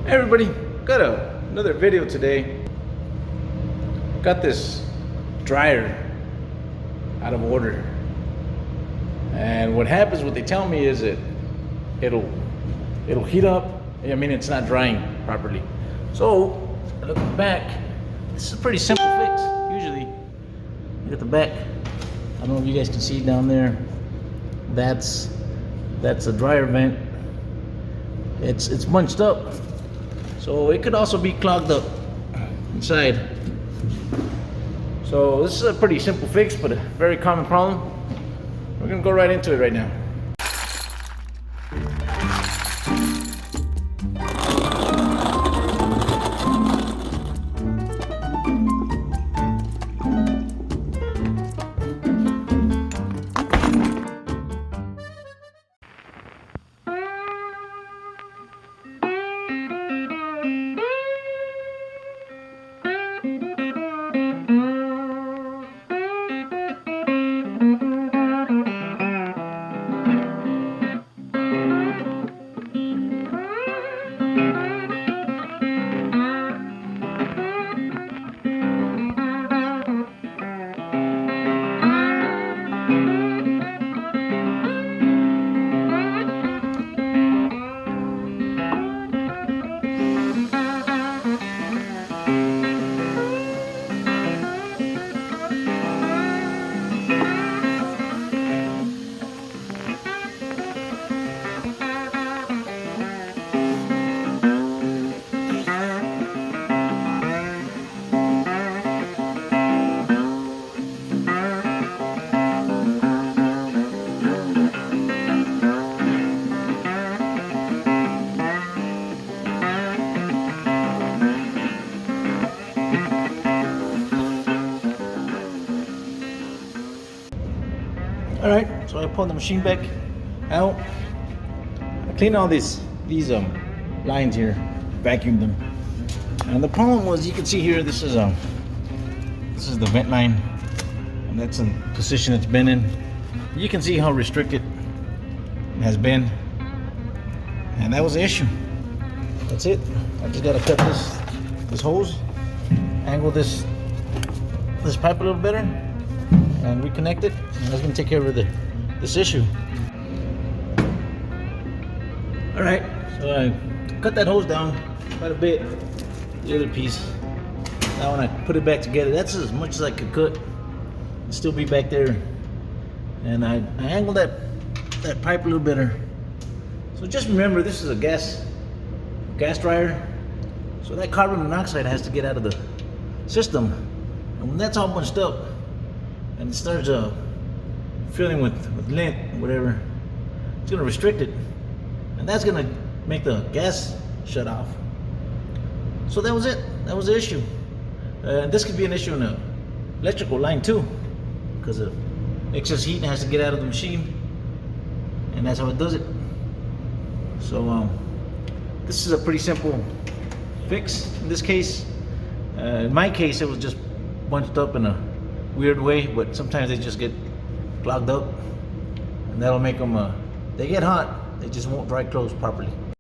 Hey everybody, got another video today. Got this dryer out of order, and what happens, what they tell me is that it'll heat up. I mean, it's not drying properly. So looking back, this is a pretty simple fix. Usually, look at the back. I don't know if you guys can see down there. That's a dryer vent. It's bunched up. So it could also be clogged up inside. So this is a pretty simple fix, but a very common problem. We're gonna go right into it right now. All right, so I pulled the machine back out. I cleaned all these lines here, vacuumed them. And the problem was, you can see here, this is the vent line, and that's the position it's been in. You can see how restricted it has been, and that was the issue. That's it. I just gotta cut this hose, angle this pipe a little better, and reconnect it, and that's gonna take care of this issue. All right, so I cut that hose down quite a bit. The other piece, now when I put it back together, that's as much as I could cut. It'll still be back there, and I angled that pipe a little better. So just remember, this is a gas dryer, so that carbon monoxide has to get out of the system, and when that's all bunched up and it starts filling with lint or whatever, it's gonna restrict it, and that's gonna make the gas shut off. So that was it. That was the issue. This could be an issue in the electrical line too, because of excess heat has to get out of the machine, and that's how it does it. So this is a pretty simple fix in this case. In my case, it was just bunched up in a weird way, but sometimes they just get clogged up, and that'll make them they get hot, they just won't dry close properly.